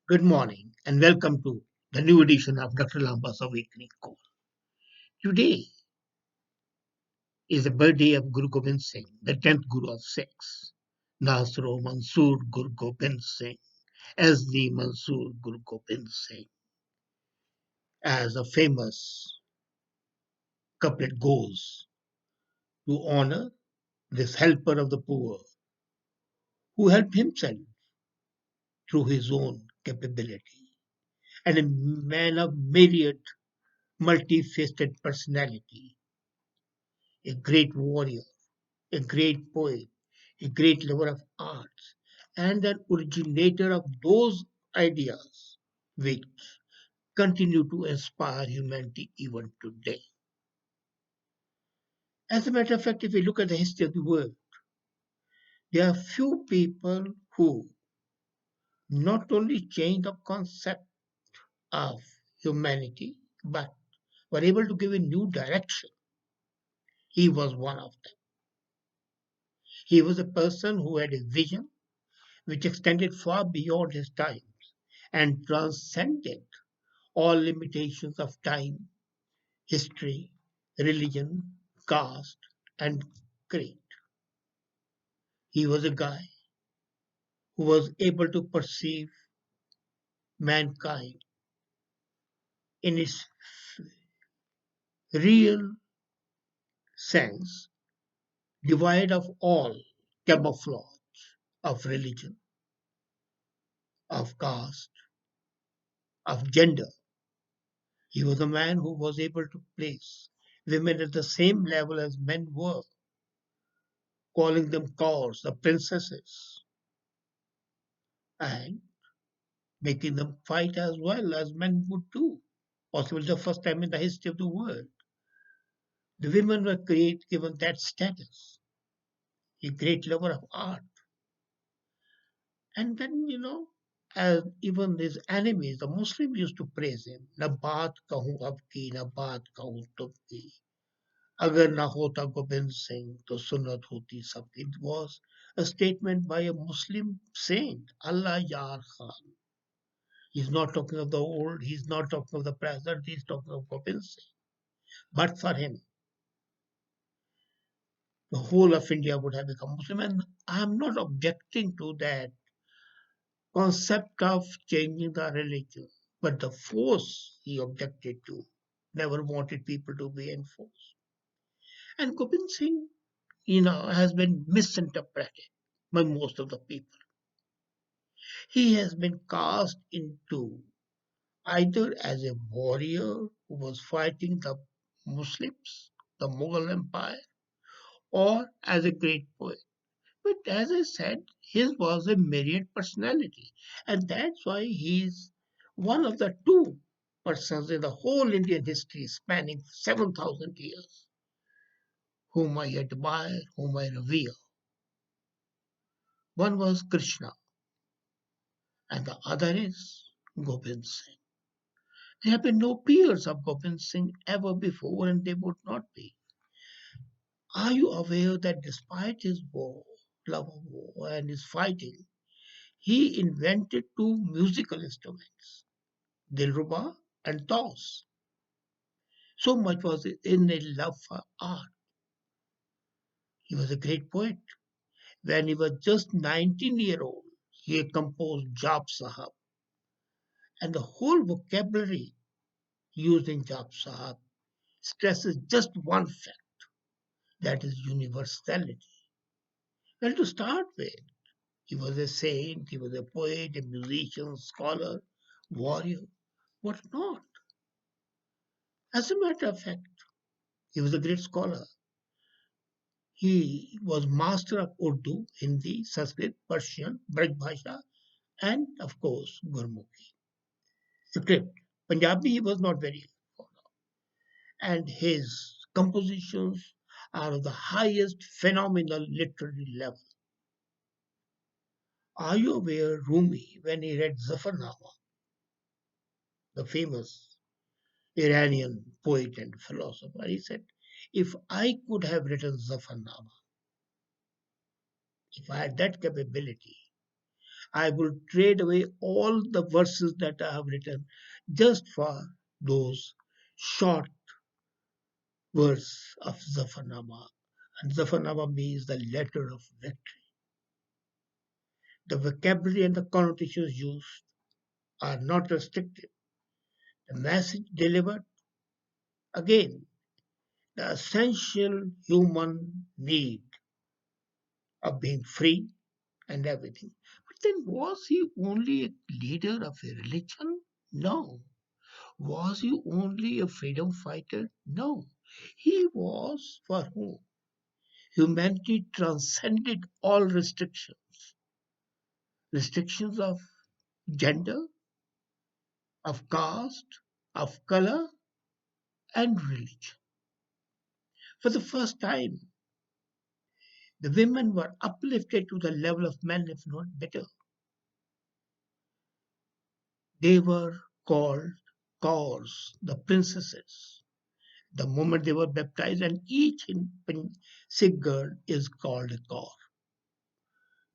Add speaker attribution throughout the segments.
Speaker 1: Good morning and welcome to the new edition of Dr.Lamba's Awakening Call. Today is the birthday of Guru Gobind Singh, the 10th Guru of Sikhs. Nasro Mansoor Guru Gobind Singh, as the Mansoor Guru Gobind Singh, as a famous couplet goes, to honor this helper of the poor who helped himself through his own capability, and a man of myriad, multi-faceted personality, a great warrior, a great poet, a great lover of arts, and an originator of those ideas which continue to inspire humanity even today. As a matter of fact, if we look at the history of the world, there are few people who not only changed the concept of humanity, but were able to give a new direction. He was one of them. He was a person who had a vision which extended far beyond his times and transcended all limitations of time, history, religion, caste, and creed. He was a guy who was able to perceive mankind in its real sense, devoid of all camouflage of religion, of caste, of gender. He was a man who was able to place women at the same level as men were, calling them cows, the princesses, and making them fight as well as men would do. Possibly the first time in the history of the world. The women were given that status, a great lover of art. And then, as even his enemies, the Muslims used to praise him. Na baat kahun ab ki, na baat kahun tum ki. Agar na hota Gobind Singh, to sunnat hoti sabki. It was a statement by a Muslim saint, Allah Yar Khan. He's not talking of the old, he's not talking of the present, he's talking of Gobind Singh. But for him, the whole of India would have become Muslim. And I'm not objecting to that concept of changing the religion, but the force he objected to, never wanted people to be enforced. And Gobind Singh, has been misinterpreted by most of the people. He has been cast into either as a warrior who was fighting the Muslims, the Mughal Empire, or as a great poet. But as I said, his was a myriad personality, and that's why he's one of the two persons in the whole Indian history spanning 7,000 years whom I admire, whom I revere. One was Krishna, and the other is Gobind Singh. There have been no peers of Gobind Singh ever before, and they would not be. Are you aware that despite his love of war, and his fighting, he invented two musical instruments, Dilruba and Taus. So much was in a love for art. He was a great poet. When he was just 19-year old, he had composed Jap Sahab, and the whole vocabulary used in Jap Sahab stresses just one fact, that is universality. Well, to start with, he was a saint, he was a poet, a musician, scholar, warrior, what not? As a matter of fact, he was a great scholar. He was master of Urdu, Hindi, Sanskrit, Persian, Braj Bhasha, and of course Gurmukhi script. Punjabi he was not very fond of, and his compositions are of the highest phenomenal literary level. Are you aware, Rumi, when he read Zafarnama, the famous Iranian poet and philosopher, he said, "If I could have written Zafarnama, if I had that capability, I will trade away all the verses that I have written just for those short verse of Zafarnama. And Zafarnama means the letter of victory. The vocabulary and the connotations used are not restricted. The message delivered, again, the essential human need of being free and everything. But then, was he only a leader of a religion? No. Was he only a freedom fighter? No. He was for whom? Humanity transcended all restrictions, restrictions of gender, of caste, of color, and religion. For the first time, the women were uplifted to the level of men, if not better. They were called Kaurs, the princesses, the moment they were baptized, and each Sikh girl is called a Kaur.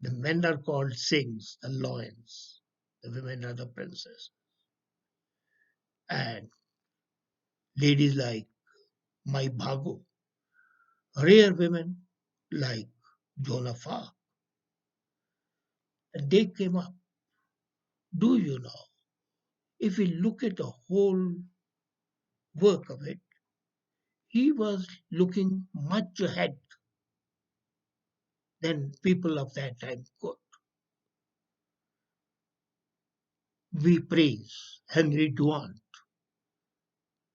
Speaker 1: The men are called Singhs, the lions. The women are the princesses. And ladies like Mai Bhago, rare women like Jonafa, and they came up. Do you know? If we look at the whole work of it, he was looking much ahead than people of that time could. We praise Henry Duant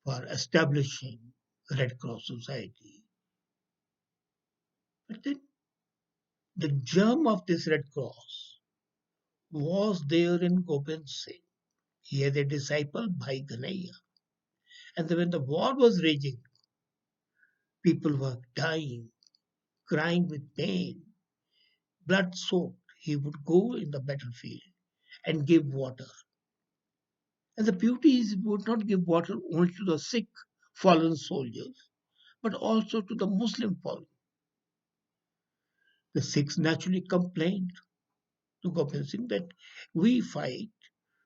Speaker 1: for establishing Red Cross Society. But then the germ of this Red Cross was there in Gobind Singh. He had a disciple, Bhai Ganaiya. And when the war was raging, people were dying, crying with pain, blood soaked. He would go in the battlefield and give water. And the beauty is he would not give water only to the sick fallen soldiers, but also to the Muslim fallen. The Sikhs naturally complained to Gobind Singh that we fight,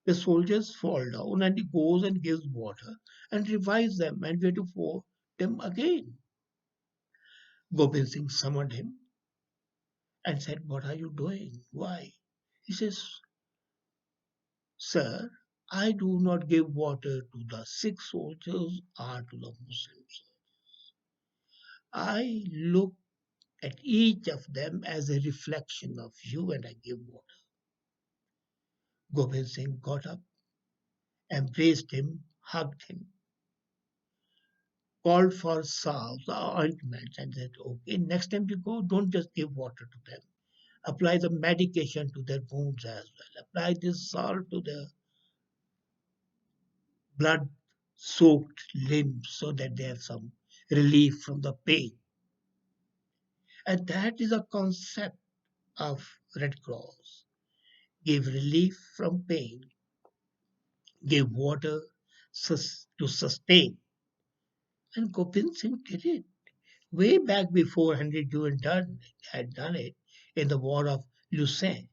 Speaker 1: the soldiers fall down, and he goes and gives water and revives them, and we have to pour them again. Gobind Singh summoned him and said, "What are you doing? Why?" He says, "Sir, I do not give water to the Sikh soldiers or to the Muslims. I look at each of them as a reflection of you and I give water." Gobind Singh got up, embraced him, hugged him, called for salves, ointments, and said, "Okay, next time you go, don't just give water to them. Apply the medication to their wounds as well. Apply this salt to their blood soaked limbs so that they have some relief from the pain." And that is a concept of Red Cross. Give relief from pain, give water to sustain. And Gobind Singh did it way back before Henry Dewey had done it in the War of Lucerne.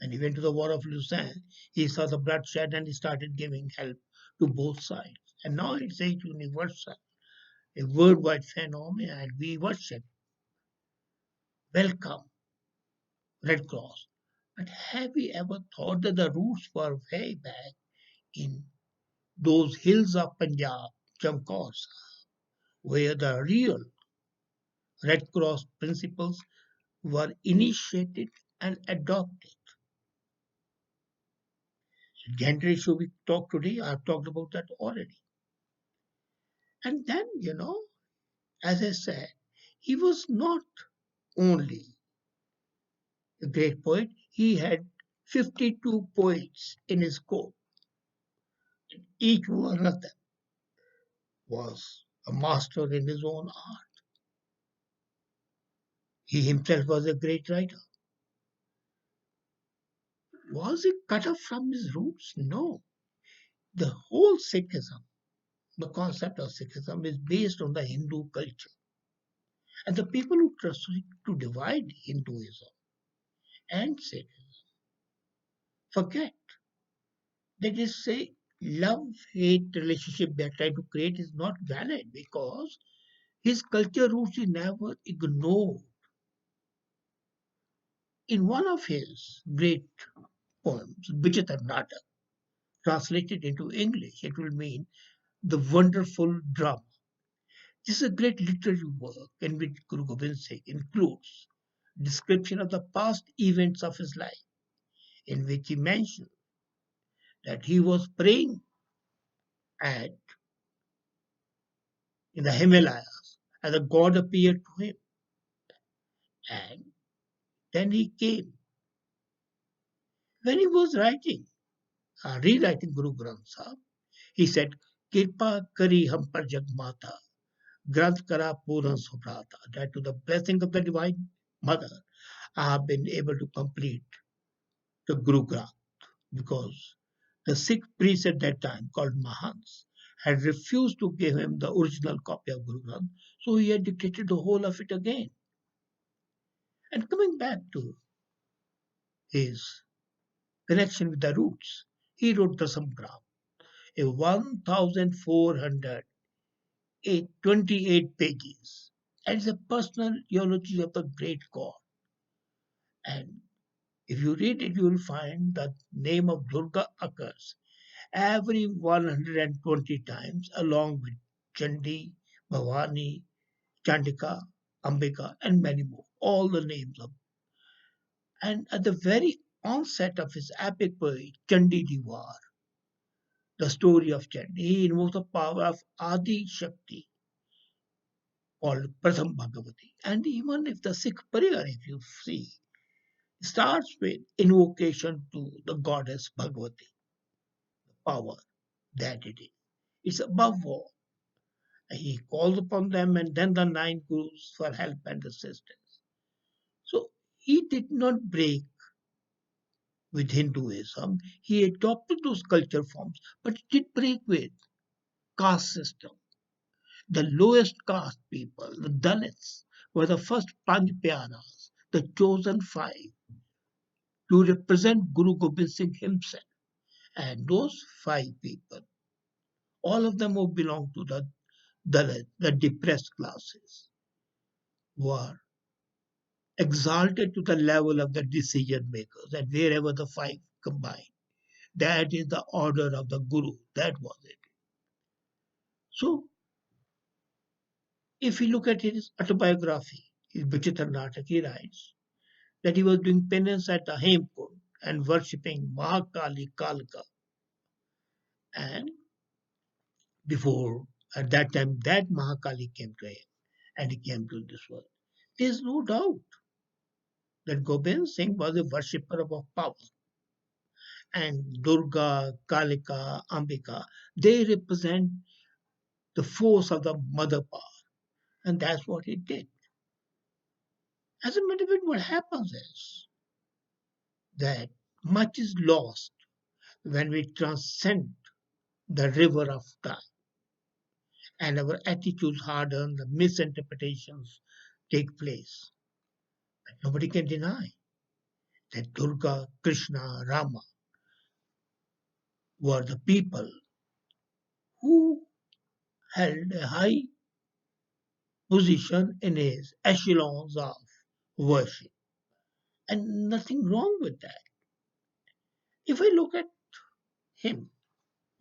Speaker 1: And he went to the War of Lucerne. He saw the bloodshed and he started giving help to both sides. And now it's a universal, a worldwide phenomenon, and we worship, welcome Red Cross. But have we ever thought that the roots were way back in those hills of Punjab, Chamkaur, where the real Red Cross principles were initiated and adopted? Gender issue we talked today, I've talked about that already. And then, as I said, he was not only a great poet, he had 52 poets in his court. Each one of them was a master in his own art. He himself was a great writer. Was he cut off from his roots? No. The whole Sikhism, the concept of Sikhism, is based on the Hindu culture. And the people who try to divide Hinduism and Sikhism forget that is say love-hate relationship they are trying to create is not valid because his culture roots he never ignored. In one of his great poems, Vichitarnata, translated into English, it will mean the wonderful drama. This is a great literary work in which Guru Gobind Singh includes description of the past events of his life, in which he mentioned that he was praying at in the Himalayas and the god appeared to him. And then he came. When he was rewriting Guru Granth Sahib, he said, Kirpa kari hum par jagmata, Granth kara puran subrata. That to the blessing of the Divine Mother, I have been able to complete the Guru Granth because the Sikh priests at that time, called Mahants, had refused to give him the original copy of Guru Granth, so he had dictated the whole of it again. And coming back to his connection with the roots, he wrote the Samgram, a 1,428 pages, and it's a personal eulogy of the great God. And if you read it, you will find that name of Durga occurs every 120 times along with Chandi, Bhavani, Chandika, Ambika, and many more. All the names of. And at the very onset of his epic poem, Chandi Diwar, the story of Chandi, he invokes the power of Adi Shakti, called Pratham Bhagavati. And even if the Sikh prayer, if you see, starts with invocation to the goddess Bhagavati, the power that it is. It's above all. He calls upon them and then the nine gurus for help and assistance. So he did not break with Hinduism. He adopted those culture forms, but he did break with caste system. The lowest caste people, the Dalits, were the first Panch Pyaras, the chosen five, to represent Guru Gobind Singh himself. And those five people, all of them who belong to the Dalit, the depressed classes, were exalted to the level of the decision makers, and wherever the five combine, that is the order of the Guru. That was it. So, if we look at his autobiography, his Vichitra Natak, he writes that he was doing penance at the Hemkund and worshipping Mahakali Kalka. And before, at that time, that Mahakali came to him and he came to this world. There is no doubt that Gobind Singh was a worshipper of power. And Durga, Kalika, Ambika, they represent the force of the mother power. And that's what he did. As a matter of fact, what happens is that much is lost when we transcend the river of time and our attitudes harden, the misinterpretations take place. But nobody can deny that Durga, Krishna, Rama were the people who held a high position in his echelons of worship. And nothing wrong with that. If I look at him,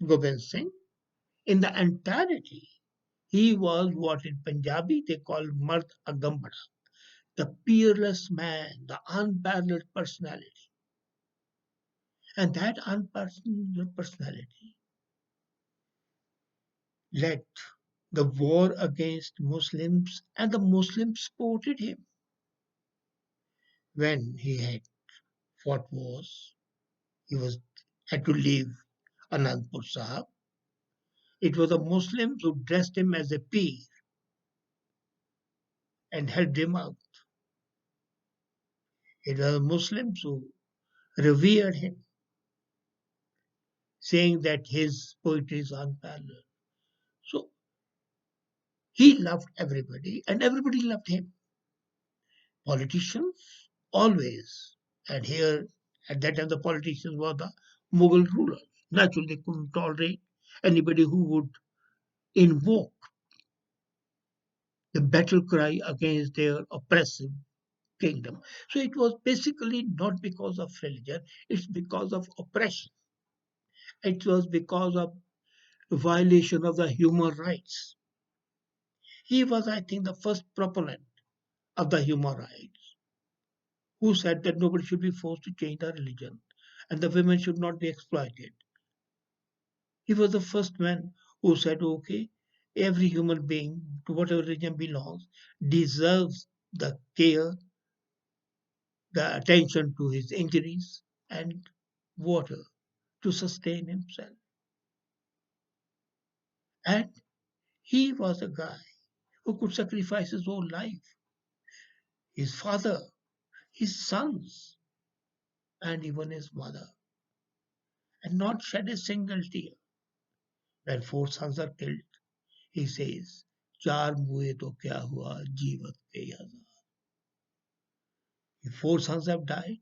Speaker 1: Gobind Singh, in the entirety, he was what in Punjabi they call Mard Agambara, the peerless man, the unparalleled personality. And that unparalleled personality led the war against Muslims, and the Muslims supported him when he had fought wars. He was had to leave Anandpur Sahib. It was the Muslims who dressed him as a peer and helped him out. It was the Muslims who revered him, saying that his poetry is unparalleled. So he loved everybody and everybody loved him. Politicians always adhere At that time, the politicians were the Mughal rulers. Naturally, they couldn't tolerate anybody who would invoke the battle cry against their oppressive kingdom. So it was basically not because of religion, it's because of oppression. It was because of violation of the human rights. He was, I think, the first proponent of the human rights who said that nobody should be forced to change their religion and the women should not be exploited. He was the first man who said, okay, every human being, to whatever religion belongs, deserves the care, the attention to his injuries, and water to sustain himself. And he was a guy who could sacrifice his own life, his father, his sons, and even his mother, and not shed a single tear. When four sons are killed, he says, चार मुए तो क्या हुआ जीवत पे आजाद. If four sons have died,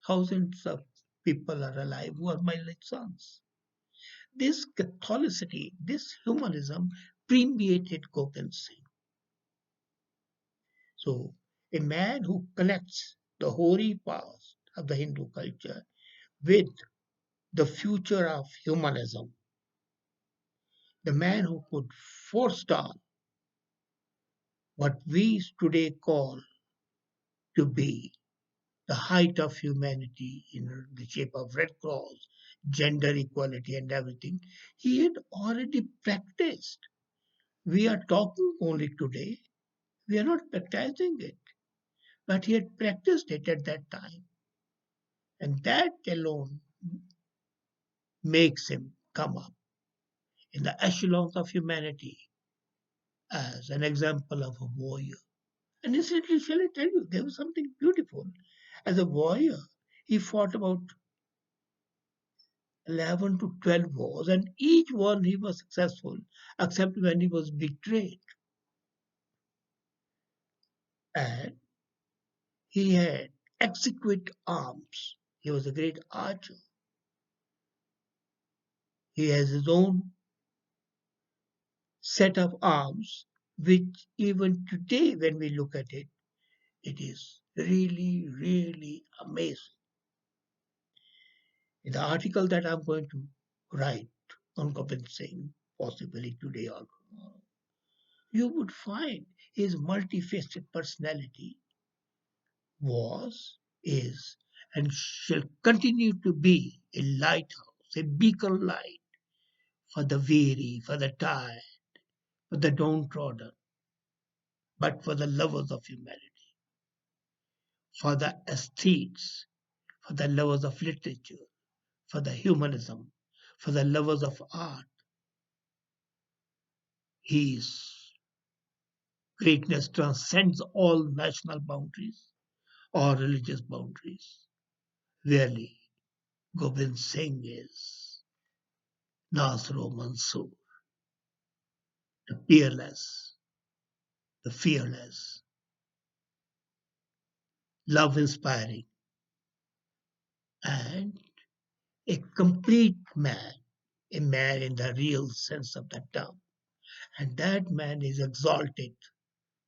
Speaker 1: thousands of people are alive who are my sons. This Catholicity, this humanism permeated Gobind Singh. So, a man who connects the hoary past of the Hindu culture with the future of humanism, the man who could forestall what we today call to be the height of humanity in the shape of Red Cross, gender equality, and everything, he had already practiced. We are talking only today, we are not practicing it, but he had practiced it at that time. And that alone makes him come up in the echelons of humanity as an example of a warrior. And incidentally, shall I tell you, there was something beautiful. As a warrior, he fought about 11 to 12 wars, and each one he was successful, except when he was betrayed. And he had exquisite arms. He was a great archer. He has his own set of arms, which even today, when we look at it, it is really, really amazing. In the article that I'm going to write on Gobind Singh, possibly today or tomorrow, you would find his multi-faceted personality was, is, and shall continue to be a lighthouse, a beacon light for the weary, for the tired, for the downtrodden, but for the lovers of humanity, for the aesthetes, for the lovers of literature, for the humanism, for the lovers of art. His greatness transcends all national boundaries or religious boundaries. Really, Gobind Singh is Nasro Mansoor, the peerless, the fearless, love inspiring, and a complete man, a man in the real sense of the term. And that man is exalted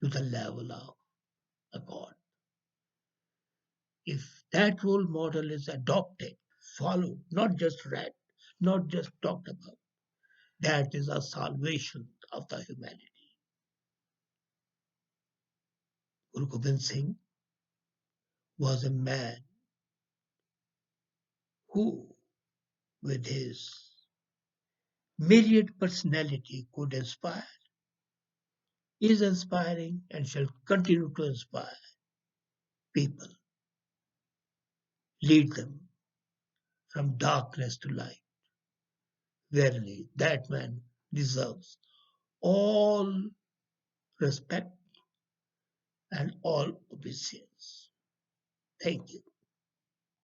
Speaker 1: to the level of a God. If that role model is adopted, followed, not just read, not just talked about, that is a salvation of the humanity. Guru Gobind Singh was a man who, with his myriad personality, could inspire, is inspiring, and shall continue to inspire people, lead them from darkness to light. Verily, that man deserves all respect and all obeisance. Thank you.